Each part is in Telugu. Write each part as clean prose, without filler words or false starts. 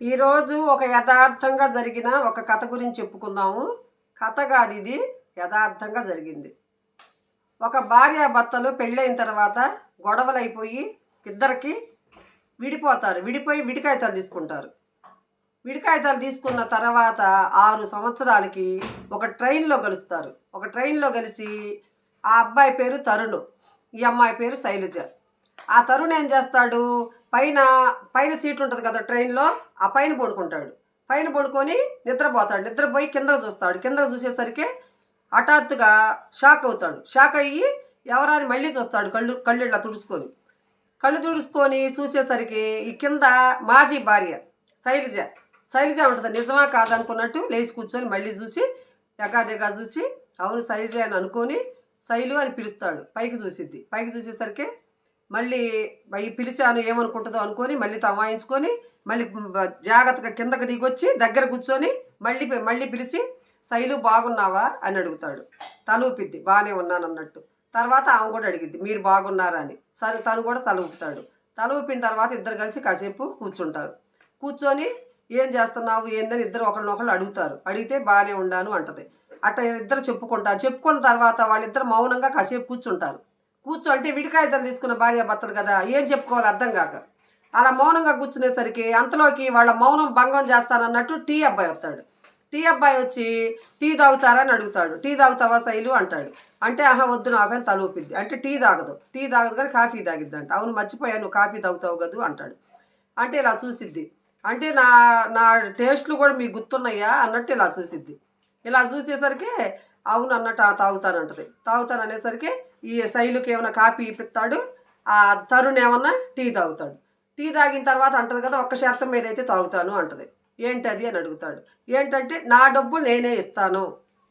ఈరోజు ఒక యథార్థంగా జరిగిన ఒక కథ గురించి చెప్పుకుందాము. కథ కాదు, ఇది యథార్థంగా జరిగింది. ఒక భార్యాభర్తలు పెళ్ళైన తర్వాత గొడవలు అయిపోయి ఇద్దరికి విడిపోతారు. విడిపోయి విడికాయితాలు తీసుకుంటారు. విడికాయితాలు తీసుకున్న తర్వాత 6 సంవత్సరాలకి ఒక ట్రైన్లో కలుస్తారు. ఒక ట్రైన్లో కలిసి ఆ అబ్బాయి పేరు తరుణ్, ఈ అమ్మాయి పేరు శైలజ. ఆ తరుణ్ ఏం చేస్తాడు, పైన పైన సీట్ ఉంటుంది కదా ట్రైన్లో, ఆ పైన పడుకుంటాడు. పైన పడుకొని నిద్రపోతాడు. నిద్రపోయి కిందకు చూస్తాడు. కిందకు చూసేసరికి హఠాత్తుగా షాక్ అవుతాడు. షాక్ అయ్యి ఎవరాని మళ్ళీ చూస్తాడు. కళ్ళు ఇట్లా తుడుచుకొని కళ్ళు తుడుచుకొని చూసేసరికి ఈ కింద మాజీ భార్య శైలజ ఉంటుంది. నిజమా కాదనుకున్నట్టు లేచి కూర్చొని మళ్ళీ చూసి ఎగాదిగా చూసి అవును శైలజ అని అనుకొని శైలు అని పిలుస్తాడు. పైకి చూసిద్ది. పైకి చూసేసరికి మళ్ళీ పిలిచాను ఏమనుకుంటుందో అనుకొని మళ్ళీ తమాయించుకొని మళ్ళీ జాగ్రత్తగా కిందకి దిగొచ్చి దగ్గర కూర్చొని మళ్ళీ పిలిచి శైలు బాగున్నావా అని అడుగుతాడు. తలూపిద్ది బాగానే ఉన్నాను అన్నట్టు. తర్వాత ఆమె కూడా అడిగిద్ది మీరు బాగున్నారా అని. సరే తను కూడా తలూపుతాడు. తలూపిన తర్వాత ఇద్దరు కలిసి కాసేపు కూర్చుంటారు. కూర్చొని ఏం చేస్తున్నావు ఏందని ఇద్దరు ఒకరినొకరు అడుగుతారు. అడిగితే బాగానే ఉన్నాను అంటది. అట్లా ఇద్దరు చెప్పుకుంటారు. చెప్పుకున్న తర్వాత వాళ్ళిద్దరు మౌనంగా కాసేపు కూర్చుంటారు. అంటే విడికాయితాలు తీసుకున్న భార్యాభర్తలు కదా, ఏం చెప్పుకోవాలి అర్థం కాక అలా మౌనంగా కూర్చునేసరికి అంతలోకి వాళ్ళ మౌనం భంగం చేస్తానన్నట్టు టీ అబ్బాయి వస్తాడు. టీ అబ్బాయి వచ్చి టీ తాగుతారా అని అడుగుతాడు. టీ తాగుతావా శైలు అంటాడు. అంటే ఆహా వద్దు నాకు అని తలూపిద్ది. అంటే టీ తాగదు కానీ కాఫీ తాగిద్ది అంట. అవును మర్చిపోయాను నువ్వు కాఫీ తాగుతావు కదూ అంటాడు. అంటే ఇలా చూసిద్ది. అంటే నా నా టేస్ట్లు కూడా మీకు గుర్తున్నాయా అన్నట్టు ఇలా చూసిద్ది. ఇలా చూసేసరికి అవును అన్నట్టు తాగుతానంటది. తాగుతాను అనేసరికి ఈ శైలుకి ఏమైనా కాఫీ ఇప్పిస్తాడు. ఆ తరుణ్ ఏమన్నా టీ తాగుతాడు. టీ తాగిన తర్వాత అంటది కదా ఒక్క శాతం మీద అయితే తాగుతాను అంటది. ఏంటది అని అడుగుతాడు. ఏంటంటే నా డబ్బులు నేనే ఇస్తాను,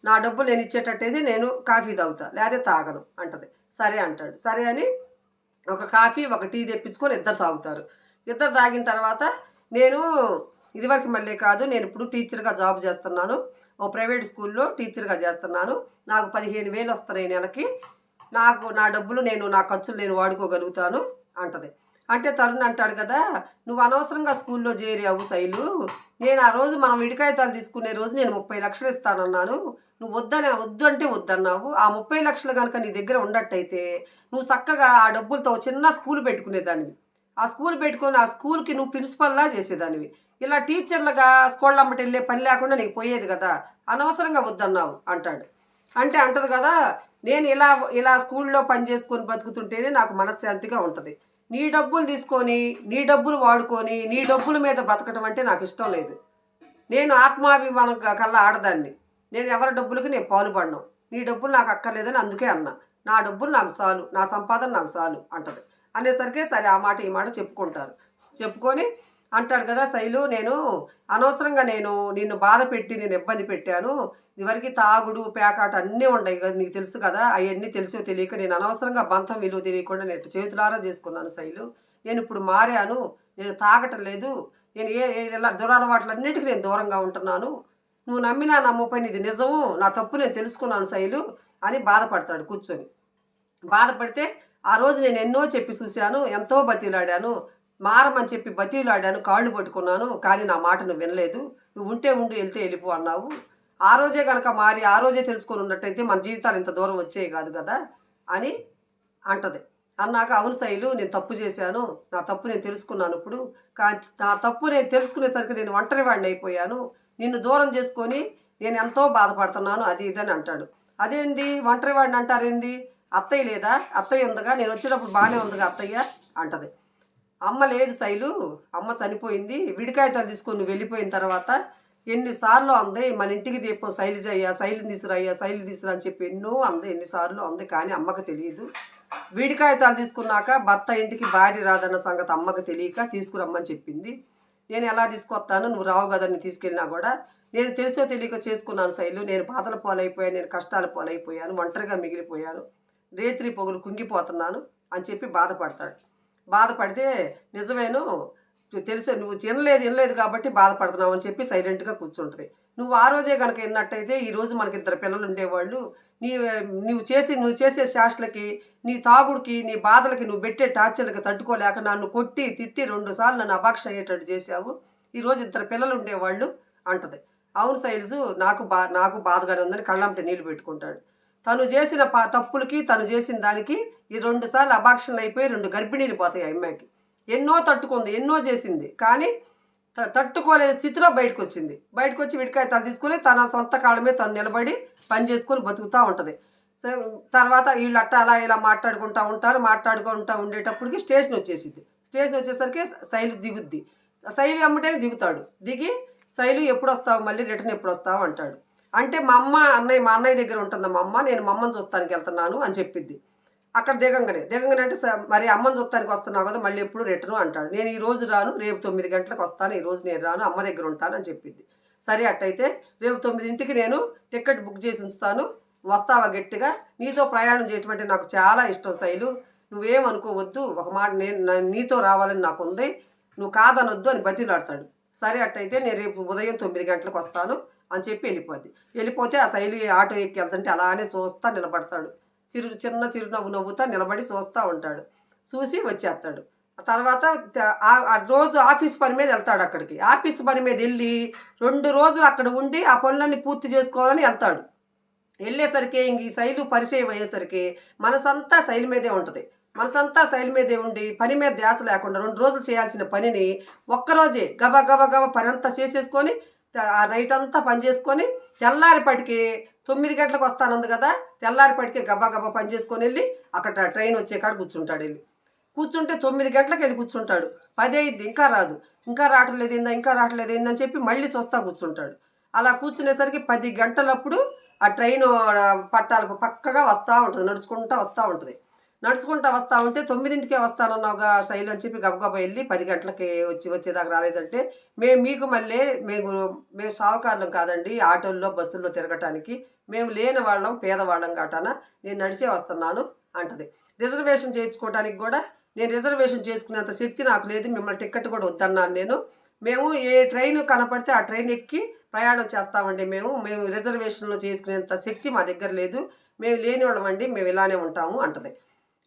నా డబ్బులు నేను ఇచ్చేటట్టయితే నేను కాఫీ తాగుతా లేకపోతే తాగను అంటది. సరే అంటాడు. సరే అని ఒక కాఫీ ఒక టీ తెప్పించుకొని ఇద్దరు తాగుతారు. ఇద్దరు తాగిన తర్వాత నేను ఇదివరకు మళ్ళీ కాదు, నేను ఇప్పుడు టీచర్గా జాబ్ చేస్తున్నాను, ఓ ప్రైవేట్ స్కూల్లో టీచర్గా చేస్తున్నాను, నాకు 15,000 వస్తున్నాయి నెలకి, నాకు నా డబ్బులు నా ఖర్చులు నేను వాడుకోగలుగుతాను అంటది. అంటే తరుణ్ అంటాడు కదా నువ్వు అనవసరంగా స్కూల్లో చేరావు శైలు, నేను ఆ రోజు మనం విడికాయితాలు తీసుకునే రోజు నేను 30 లక్షలు ఇస్తానన్నాను, నువ్వు వద్దు అంటే వద్దన్నావు. ఆ 30 లక్షలు కనుక నీ దగ్గర ఉండట్టయితే నువ్వు చక్కగా ఆ డబ్బులతో చిన్న స్కూల్ పెట్టుకునేదానివి. ఆ స్కూల్ పెట్టుకొని ఆ స్కూల్కి నువ్వు ప్రిన్సిపల్లా చేసేదానివి. ఇలా టీచర్లుగా స్కూళ్ళ అమ్మటి వెళ్ళే పని లేకుండా నీకు పోయేది కదా, అనవసరంగా వద్దన్నావు అంటాడు. అంటే అంటది కదా నేను ఇలా స్కూల్లో పని చేసుకొని బతుకుతుంటేనే నాకు మనశ్శాంతిగా ఉంటుంది. నీ డబ్బులు తీసుకొని నీ డబ్బులు వాడుకొని నీ డబ్బుల మీద బ్రతకడం అంటే నాకు ఇష్టం లేదు. నేను ఆత్మాభిమానం కల్లా ఆడదాన్ని. నేను ఎవరి డబ్బులకి నేను పాలుపడను. నీ డబ్బులు నాకు అక్కర్లేదని అందుకే అన్నా. నా డబ్బులు నాకు చాలు, నా సంపాదన నాకు చాలు అంటది. అనేసరికి సరే ఆ మాట ఈ మాట చెప్పుకుంటారు. చెప్పుకొని అంటాడు కదా శైలు నేను అనవసరంగా నిన్ను బాధ పెట్టి నేను ఇబ్బంది పెట్టాను. ఇదివరకు తాగుడు పేకాట అన్నీ ఉన్నాయి కదా నీకు తెలుసు కదా, అవన్నీ తెలిసో తెలియక నేను అనవసరంగా బంధం విలువ తెలియకుండా నేను చేతులారా చేసుకున్నాను శైలు. నేను ఇప్పుడు మారాను, నేను తాగటం లేదు, నేను ఇలా దురలవాట్లన్నిటికీ నేను దూరంగా ఉంటున్నాను, నువ్వు నమ్మినా నమ్మపోయిన ఇది నిజము, నా తప్పు నేను తెలుసుకున్నాను శైలు అని బాధపడతాడు కూర్చొని. బాధపడితే ఆ రోజు నేను ఎన్నో చెప్పి చూశాను, ఎంతో బతిలాడాను, మారమని చెప్పి బతిలాడాను, కాళ్ళు పట్టుకున్నాను, కానీ నా మాట నువ్వు వినలేదు, నువ్వు ఉంటే ఉండి వెళ్తే వెళ్ళిపో అన్నావు. ఆ రోజే కనుక మారి ఆ రోజే తెలుసుకొని ఉన్నట్టయితే మన జీవితాలు ఇంత దూరం వచ్చేవి కాదు కదా అని అంటది. అన్నాక అవును శైలు నేను తప్పు చేశాను, నా తప్పు నేను తెలుసుకున్నాను ఇప్పుడు, కానీ నా తప్పు నేను తెలుసుకునేసరికి నేను ఒంటరి వాడిని అయిపోయాను, నిన్ను దూరం చేసుకొని నేను ఎంతో బాధపడుతున్నాను అది ఇదని అంటాడు. అదేంది ఒంటరి వాడిని అంటారేంది, అత్తయ్య లేదా, అత్తయ్య ఉందిగా, నేను వచ్చేటప్పుడు బాగానే ఉందిగా అత్తయ్య అంటది. అమ్మ లేదు శైలు, అమ్మ చనిపోయింది, విడికాయితాలు తీసుకొని నువ్వు వెళ్ళిపోయిన తర్వాత ఎన్నిసార్లు అంది మన ఇంటికి దీపం శైలిని తీసుకురా అని చెప్పి ఎన్నో అంది, ఎన్నిసార్లు అంది, కానీ అమ్మకు తెలియదు. విడికాయితాలు తీసుకున్నాక భర్త ఇంటికి భార్య రాదన్న సంగతి అమ్మకు తెలియక తీసుకురమ్మని చెప్పింది. నేను ఎలా తీసుకొస్తాను, నువ్వు రావు కదా, నేను తీసుకెళ్ళినా కూడా నేను తెలిసో తెలియక చేసుకున్నాను శైలు, నేను బాధల పాలైపోయాను, నేను కష్టాల పాలైపోయాను, ఒంటరిగా మిగిలిపోయాను, రేత్రి పొగులు కుంగిపోతున్నాను అని చెప్పి బాధపడతాడు. బాధపడితే నిజమేను తెలిసే నువ్వు వినలేదు కాబట్టి బాధపడుతున్నావు అని చెప్పి సైలెంట్గా కూర్చుంటుంది. నువ్వు ఆ రోజే కనుక విన్నట్టయితే ఈరోజు మనకి 2 పిల్లలు ఉండేవాళ్ళు. నువ్వు చేసే శాస్త్రలకి, నీ తాగుడికి, నీ బాధలకి, నువ్వు పెట్టే టార్చర్లకి తట్టుకోలేక నన్ను కొట్టి తిట్టి 2 సార్లు నన్ను అభాక్ష అయ్యేటట్టు చేశావు. ఈరోజు 2 పిల్లలు ఉండేవాళ్ళు అంటది. అవును శైలజు, నాకు బాధగానే ఉందని కళ్ళంటే నీళ్లు పెట్టుకుంటాడు. తను చేసిన తప్పులకి, తను చేసిన దానికి ఈ 2 సార్లు అబాక్షన్లు అయిపోయి 2 గర్భిణీలు పోతాయి ఆ అమ్మాయికి. ఎన్నో తట్టుకుంది, ఎన్నో చేసింది, కానీ తట్టుకోలేని స్థితిలో బయటకు వచ్చింది. బయటకు వచ్చి విడికాయ తల తీసుకుని తన సొంత కాళ్ళ మీద తను నిలబడి పని చేసుకొని బతుకుతూ ఉంటుంది. తర్వాత వీళ్ళు అట్ట అలా ఇలా మాట్లాడుకుంటూ ఉండేటప్పటికి స్టేషన్ వచ్చేసింది. స్టేషన్ వచ్చేసరికి శైలు దిగుద్ది. శైలు అమ్మటేనే దిగుతాడు. దిగి శైలు ఎప్పుడు వస్తావు, మళ్ళీ రిటర్న్ ఎప్పుడు వస్తావు అంటాడు. అంటే మా అన్నయ్య దగ్గర ఉంటుంది మా అమ్మ, నేను మా అమ్మని చూస్తానికి వెళ్తున్నాను అని చెప్పిద్ది. అక్కడ దిగంగానే అంటే మరి అమ్మని చూస్తానికి వస్తున్నావు కదా, మళ్ళీ ఎప్పుడు రిటర్ను అంటాడు. నేను ఈ రోజు రాను, రేపు 9 గంటలకు వస్తాను, ఈ రోజు నేను రాను, అమ్మ దగ్గర ఉంటాను అని చెప్పింది. సరే అట్టయితే రేపు 9ంటికి నేను టికెట్ బుక్ చేసి ఉంచుతాను, వస్తావా గట్టిగా, నీతో ప్రయాణం చేయటం అంటే నాకు చాలా ఇష్టం శైలు, నువ్వేమనుకోవద్దు, ఒక మాట నేను నీతో రావాలని నాకు ఉంది, నువ్వు కాదనొద్దు అని బతిలాడతాడు. సరే అట్టయితే నేను రేపు ఉదయం 9 గంటలకు వస్తాను అని చెప్పి వెళ్ళిపోతే ఆ శైలు ఆటో ఎక్కి వెళ్తుంటే అలానే చూస్తా నిలబడతాడు. చిన్న చిరునవ్వు నవ్వుతా నిలబడి చూస్తూ ఉంటాడు. చూసి వచ్చేస్తాడు. తర్వాత రోజు ఆఫీస్ పని మీద వెళ్తాడు. అక్కడికి ఆఫీస్ పని మీద వెళ్ళి 2 రోజులు అక్కడ ఉండి ఆ పనులన్నీ పూర్తి చేసుకోవాలని వెళ్తాడు. వెళ్ళేసరికి ఇంక ఈ శైలు పరిచయం అయ్యేసరికి మనసంతా శైలు మీదే ఉంటుంది. మనసంతా శైలు మీదే ఉండి పని మీద ధ్యాస లేకుండా 2 రోజులు చేయాల్సిన పనిని ఒక్కరోజే గబ పని అంతా చేసేసుకొని ఆ నైట్ అంతా పని చేసుకొని తెల్లారిపటికి 9 గంటలకు వస్తానంది కదా, తెల్లారిపటికి గబా పని చేసుకొని వెళ్ళి అక్కడ ట్రైన్ వచ్చే కాడ కూర్చుంటాడు. కూర్చుంటే 9 గంటలకు వెళ్ళి కూర్చుంటాడు. 10 అయింది, ఇంకా రాదు, ఇంకా రావట్లేదు ఏందని చెప్పి మళ్ళీ స్వస్థ కూర్చుంటాడు. అలా కూర్చునేసరికి 10 గంటలప్పుడు ఆ ట్రైన్ పట్టాలకు పక్కగా వస్తూ ఉంటుంది, నడుచుకుంటూ వస్తూ ఉంటే 9ంటికే వస్తానన్నావుగా శైలు అని చెప్పి గబగబా వెళ్ళి 10 గంటలకి వచ్చేదాకా రాలేదంటే, మేము సావుకారులం కాదండి, ఆటోల్లో బస్సుల్లో తిరగటానికి మేము లేని వాళ్ళం, పేదవాళ్ళం కాటాన నేను నడిచే వస్తున్నాను అంటది. రిజర్వేషన్ చేయించుకోవడానికి కూడా నేను రిజర్వేషన్ చేసుకునేంత శక్తి నాకు లేదు, మిమ్మల్ని టికెట్ కూడా వద్దన్నాను మేము ఏ ట్రైన్ కనపడితే ఆ ట్రైన్ ఎక్కి ప్రయాణం చేస్తామండి, మేము రిజర్వేషన్లో చేసుకునేంత శక్తి మా దగ్గర లేదు, మేము లేని వాళ్ళమండి, మేము ఇలానే ఉంటాము అంటది.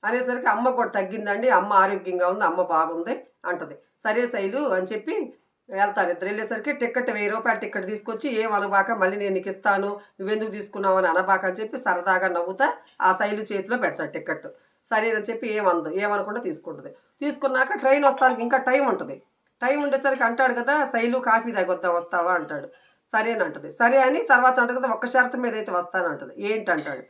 అనేసరికి అమ్మ కూడా తగ్గిందండి, అమ్మ ఆరోగ్యంగా ఉంది, అమ్మ బాగుంది అంటది. సరే శైలు అని చెప్పి వెళ్తారు. 2 వెళ్ళేసరికి టికెట్ 1000 రూపాయల టికెట్ తీసుకొచ్చి ఏమనబాక, మళ్ళీ నేను నీకు ఇస్తాను, నువ్వెందుకు తీసుకున్నావు అని అనబాక అని చెప్పి సరదాగా నవ్వుతా ఆ శైలు చేతిలో పెడతాడు టికెట్. సరేనని చెప్పి ఏమనకుండా తీసుకుంటుంది. తీసుకున్నాక ట్రైన్ వస్తానికి ఇంకా టైం ఉంటుంది. టైం ఉండేసరికి అంటాడు కదా, శైలు కాఫీ తాగొద్దాం వస్తావా అంటాడు. సరేనంటది. సరే అని తర్వాత అంటది కదా, ఒక్క షరతు మీద అయితే వస్తానంటది. ఏంటంటాడు.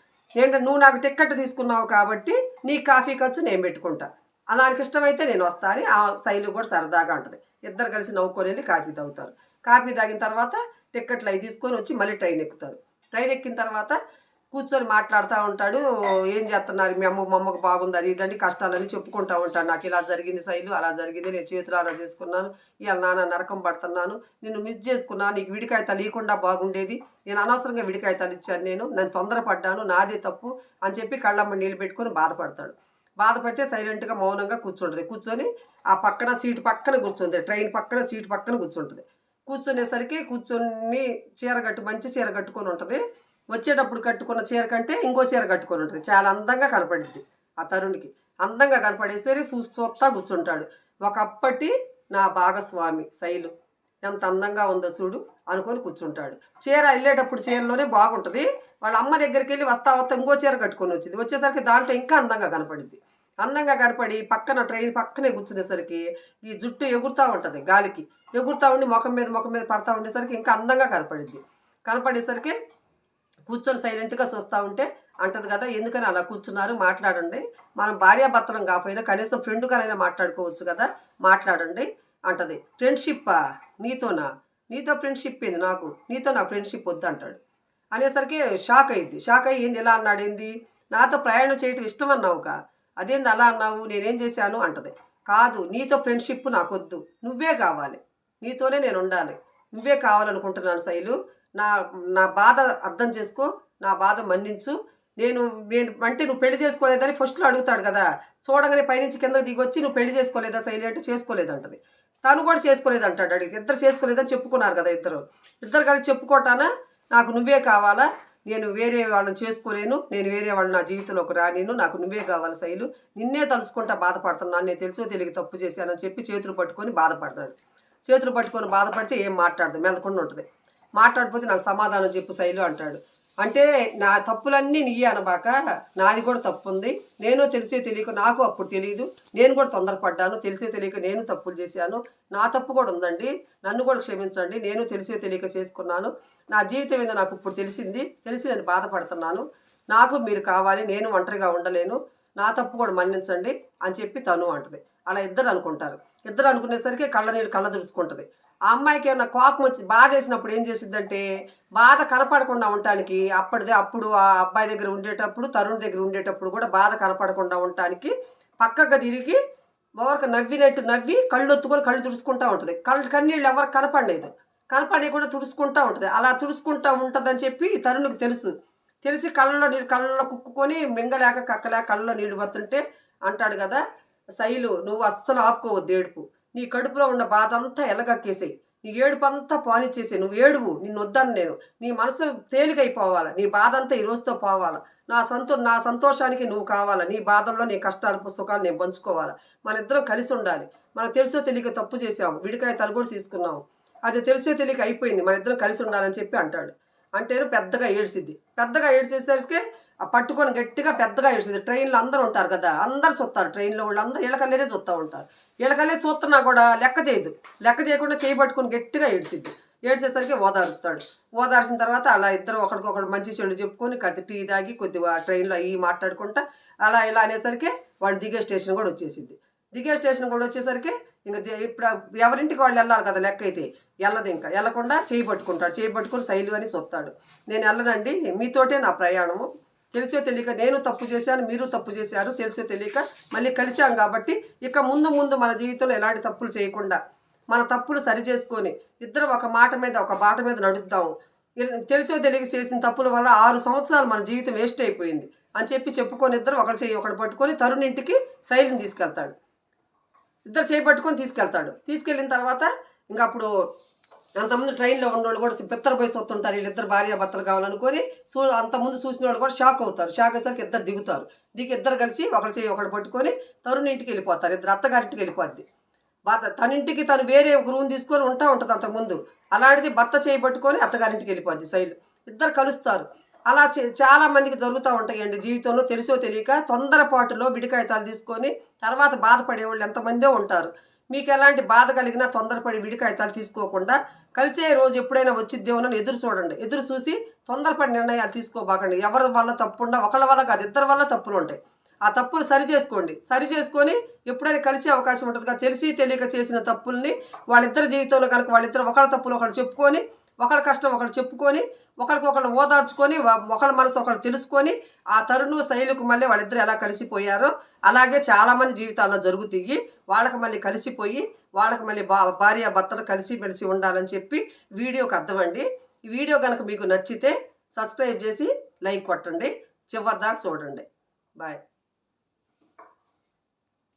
నువ్వు నాకు టికెట్ తీసుకున్నావు కాబట్టి నీ కాఫీ ఖర్చు నేను పెట్టుకుంటా, అలానికి ఇష్టమైతే నేను వస్తా అని ఆ శైలు కూడా సరదాగా అంటది. ఇద్దరు కలిసి నవ్వుకొని వెళ్ళి కాఫీ తాగుతారు. కాఫీ తాగిన తర్వాత టికెట్లు అవి తీసుకొని వచ్చి మళ్ళీ ట్రైన్ ఎక్కుతారు. ట్రైన్ ఎక్కిన తర్వాత కూర్చొని మాట్లాడుతూ ఉంటాడు. ఏం చేస్తున్నారు మీ అమ్మకు బాగుంది, అది ఇదండి కష్టాలని చెప్పుకుంటూ ఉంటాడు. నాకు ఇలా జరిగింది శైలు, అలా జరిగింది, నేను చేతులు అలా చేసుకున్నాను, ఇవాళ నాన్న నరకం పడుతున్నాను, నిన్ను మిస్ చేసుకున్నాను, నీకు విడికాయతాలు ఇవ్వకుండా బాగుండేది, నేను అనవసరంగా విడికాయతాలు ఇచ్చాను, నేను తొందరపడ్డాను, నాదే తప్పు అని చెప్పి కళ్ళమ్మ నీళ్ళు పెట్టుకొని బాధపడతాడు. బాధపడితే సైలెంట్గా మౌనంగా కూర్చుంటుంది. కూర్చొని ఆ పక్కన సీటు పక్కన కూర్చుంది, ట్రైన్ పక్కన సీటు పక్కన కూర్చుంటుంది. కూర్చునేసరికి మంచి చీర కట్టుకొని ఉంటుంది. వచ్చేటప్పుడు కట్టుకున్న చీర కంటే ఇంకో చీర కట్టుకొని ఉంటుంది. చాలా అందంగా కనపడిద్ది ఆ తరుణికి. అందంగా కనపడేసరి చూస్తా కూర్చుంటాడు. ఒకప్పటి నా భాగస్వామి శైలు ఎంత అందంగా ఉందో చూడు అనుకొని కూర్చుంటాడు. చీర వెళ్ళేటప్పుడు చీరలోనే బాగుంటుంది. వాళ్ళ అమ్మ దగ్గరికి వెళ్ళి వస్తా ఇంకో చీర కట్టుకొని వచ్చింది. వచ్చేసరికి దాంట్లో ఇంకా అందంగా కనపడిద్ది. అందంగా కనపడి ట్రైన్ పక్కనే కూర్చునేసరికి ఈ జుట్టు ఎగురుతూ ఉంటుంది, గాలికి ఎగురుతూ ఉండి ముఖం మీద పడతా ఉండేసరికి ఇంకా అందంగా కనపడేసరికి కూర్చొని సైలెంట్గా చూస్తూ ఉంటే అంటది కదా, ఎందుకని అలా కూర్చున్నారు, మాట్లాడండి, మనం భార్యాభర్తలం కాకపోయినా కనీసం ఫ్రెండ్గానైనా మాట్లాడుకోవచ్చు కదా, మాట్లాడండి అంటది. ఫ్రెండ్షిప్పా నీతో ఫ్రెండ్షిప్ ఏంది, నీతో నాకు ఫ్రెండ్షిప్ వద్దు అంటాడు. అనేసరికి షాక్ అయ్యి ఏంది ఎలా అన్నాడు, ఏంది నాతో ప్రయాణం చేయటం ఇష్టం అన్నావుగా, అదేంది అలా అన్నావు, నేనేం చేశాను అంటది. కాదు, నీతో ఫ్రెండ్షిప్ నాకొద్దు, నువ్వే కావాలి, నీతోనే నేను ఉండాలి, నువ్వే కావాలనుకుంటున్నాను శైలు, నా బాధ అర్థం చేసుకో, నా బాధ మన్నించు, నేను అంటే నువ్వు పెళ్లి చేసుకోలేదని ఫస్ట్లో అడుగుతాడు కదా, చూడగానే పైనుంచి కిందకి దిగొచ్చి నువ్వు పెళ్లి చేసుకోలేదా శైలి అంటే చేసుకోలేదంటది. తను కూడా చేసుకోలేదంటాడు. అడిగితే ఇద్దరు చేసుకోలేదని చెప్పుకున్నారు కదా, ఇద్దరు కలిసి చెప్పుకోవటానా, నాకు నువ్వే కావాలా, నేను వేరే వాళ్ళని చేసుకోలేను, నేను వేరే వాళ్ళని నా జీవితంలోకి రానేను, నాకు నువ్వే కావాలి శైలు, నిన్నే తలుసుకుంటా బాధపడుతున్నాను, నేను తెలుసో తెలియక తప్పు చేశానని చెప్పి చేతులు పట్టుకొని బాధపడతాడు. చేతులు పట్టుకొని బాధపడితే ఏం మాట్లాడదు, మెదకుండా ఉంటుంది. మాట్లాడిపోతే నాకు సమాధానం చెప్పు శైలు అంటాడు. అంటే నా తప్పులన్నీ నీయే అనబాక, నాది కూడా తప్పు ఉంది. నేను తెలిసే తెలియక, నాకు అప్పుడు తెలియదు, నేను కూడా తొందరపడ్డాను, తెలిసే తెలియక నేను తప్పులు చేశాను, నా తప్పు కూడా ఉందండి, నన్ను కూడా క్షమించండి, నేను తెలిసే తెలియక చేసుకున్నాను, నా జీవితం మీద నాకు ఇప్పుడు తెలిసి నేను బాధపడుతున్నాను, నాకు మీరు కావాలి, నేను ఒంటరిగా ఉండలేను, నా తప్పు కూడా మన్నించండి అని చెప్పి తను అంటది. అలా ఇద్దరు అనుకుంటారు. ఇద్దరు అనుకునేసరికి కళ్ళ తుడుచుకుంటుంది. ఆ అమ్మాయికి ఏమన్నా కోపం వచ్చి బాధ వేసినప్పుడు ఏం చేసిద్దంటే, బాధ కనపడకుండా ఉండటానికి అప్పుడు ఆ అబ్బాయి దగ్గర ఉండేటప్పుడు, తరుణ్ దగ్గర ఉండేటప్పుడు కూడా బాధ కనపడకుండా ఉండటానికి పక్కగా తిరిగి ఎవరికి నవ్వి కళ్ళు తుడుచుకుంటూ ఉంటుంది. కన్నీళ్ళు ఎవరికి కనపడి కూడా తుడుచుకుంటూ ఉంటుంది. అలా తుడుచుకుంటూ ఉంటుందని చెప్పి తరుణ్కి తెలిసి కళ్ళలో కుక్కుకొని మింగలేక కక్కలేక కళ్ళలో నీళ్లు పడుతుంటే అంటాడు కదా, శైలు నువ్వు అస్సలు ఆపుకోవద్దు ఏడుపు, నీ కడుపులో ఉన్న బాధ అంతా ఎలగక్కేసేయి, నీ ఏడుపు అంతా పానిచ్చేసేయి, నువ్వు ఏడువు, నిన్ను వద్దాను నేను, నీ మనసు తేలికైపోవాలా, నీ బాధ అంతా ఈ రోజుతో పోవాలా, నా సంతోషానికి నువ్వు కావాలా, నీ బాధల్లో నీ కష్టాలు సుఖాలు నేను పంచుకోవాలా, మన ఇద్దరం కలిసి ఉండాలి, మనం తెలుసో తెలియక తప్పు చేసాము, విడికాయ తల కూడా తీసుకున్నాము, అది తెలిసో తెలియక అయిపోయింది, మన ఇద్దరం కలిసి ఉండాలని చెప్పి అంటాడు. అంటే పెద్దగా ఏడ్చేసరికి పట్టుకొని గట్టిగా పెద్దగా ఏడ్చింది. ట్రైన్లో అందరూ ఉంటారు కదా, అందరు చూస్తారు, ట్రైన్లో వాళ్ళు అందరూ ఇళ్ళకల్లేనే చూస్తూ ఉంటారు. ఇళ్ళకల్లే చూస్తున్నా కూడా లెక్క చేయకుండా చేయి పట్టుకొని గట్టిగా ఏడ్చేసరికి ఓదార్చిన తర్వాత అలా ఇద్దరు ఒకరికొకరు మంచి చెడు చెప్పుకొని టీ తాగి కొద్దిగా ట్రైన్లో అవి మాట్లాడుకుంటా అలా ఇలా అనేసరికి వాళ్ళు దిగే స్టేషన్ కూడా వచ్చేసరికి ఇంకా ఇప్పుడు ఎవరింటికి వాళ్ళు వెళ్ళాలి కదా, లెక్క అయితే వెళ్ళదు, ఇంకా వెళ్ళకుండా చేయి పట్టుకొని శైలు అని చూస్తాడు. నేను వెళ్ళనండి, మీతోటే నా ప్రయాణము, తెలిసో తెలియక నేను తప్పు చేశాను, మీరు తప్పు చేశారు, తెలిసో తెలియక మళ్ళీ కలిసాం కాబట్టి ఇక ముందు మన జీవితంలో ఎలాంటి తప్పులు చేయకుండా మన తప్పులు సరి చేసుకొని ఇద్దరు ఒక బాట మీద నడుద్దాము. తెలిసో తెలియక చేసిన తప్పుల వల్ల 6 సంవత్సరాలు మన జీవితం వేస్ట్ అయిపోయింది అని చెప్పుకొని ఇద్దరు ఒకటి పట్టుకొని తరుణ్ ఇంటికి శైలిని తీసుకెళ్తాడు. ఇద్దరు చేయి పట్టుకొని తీసుకెళ్ళిన తర్వాత ఇంకా అప్పుడు అంతకుముందు ట్రైన్లో ఉన్నవాళ్ళు కూడా పిత్తరపోయి వస్తుంటారు, వీళ్ళిద్దరు భార్యాభర్తలు కావాలనుకొని అంతకుముందు చూసిన వాళ్ళు కూడా షాక్ అయ్యేసరికి ఇద్దరు దిగి ఇద్దరు కలిసి ఒకటి పట్టుకొని తరుణ్ ఇంటికి వెళ్ళిపోతారు. ఇద్దరు అత్తగారింటికి వెళ్ళిపోద్ది. తన ఇంటికి తను వేరే ఒక రూమ్ తీసుకొని ఉంటుంది అంతకుముందు, అలాంటిది భర్త చేయి పట్టుకొని అత్తగారింటికి వెళ్ళిపోద్ది శైలు. ఇద్దరు కలుస్తారు. అలా చాలా మందికి జరుగుతూ ఉంటాయండి జీవితంలో, తెలిసో తెలియక తొందరపాటులో విడికాయతాలు తీసుకొని తర్వాత బాధపడేవాళ్ళు ఎంతమందో ఉంటారు. మీకు ఎలాంటి బాధ కలిగినా తొందరపడి విడికాయతాలు తీసుకోకుండా కలిసే రోజు ఎప్పుడైనా వచ్చిద్దేమోనని ఎదురు చూసి తొందరపడి నిర్ణయాలు తీసుకోబాకండి. ఎవరి వల్ల తప్పుండా, ఒకళ్ళ వల్ల కాదు, ఇద్దరి వల్ల తప్పులు ఉంటాయి. ఆ తప్పులు సరి చేసుకొని ఎప్పుడైనా కలిసే అవకాశం ఉంటుంది కదా. తెలిసి తెలియక చేసిన తప్పుల్ని వాళ్ళిద్దరి జీవితంలో కనుక వాళ్ళిద్దరు ఒకళ్ళ తప్పులు ఒకళ్ళు చెప్పుకొని, ఒకళ్ళ కష్టం ఒకళ్ళు చెప్పుకొని, ఒకరికొకళ్ళు ఓదార్చుకొని, ఒకళ్ళ మనసు ఒకళ్ళు తెలుసుకొని ఆ తరుణ్ శైలుకు మళ్ళీ వాళ్ళిద్దరు ఎలా కలిసిపోయారో అలాగే చాలామంది జీవితాల్లో జరుగుతాయి. వాళ్ళకి మళ్ళీ కలిసిపోయి వాళ్ళకి మళ్ళీ భార్యాభర్తలు కలిసి ఉండాలని చెప్పి వీడియోకి అర్థమండి. ఈ వీడియో కనుక మీకు నచ్చితే సబ్స్క్రైబ్ చేసి లైక్ కొట్టండి, చివరి దాకా చూడండి. బాయ్.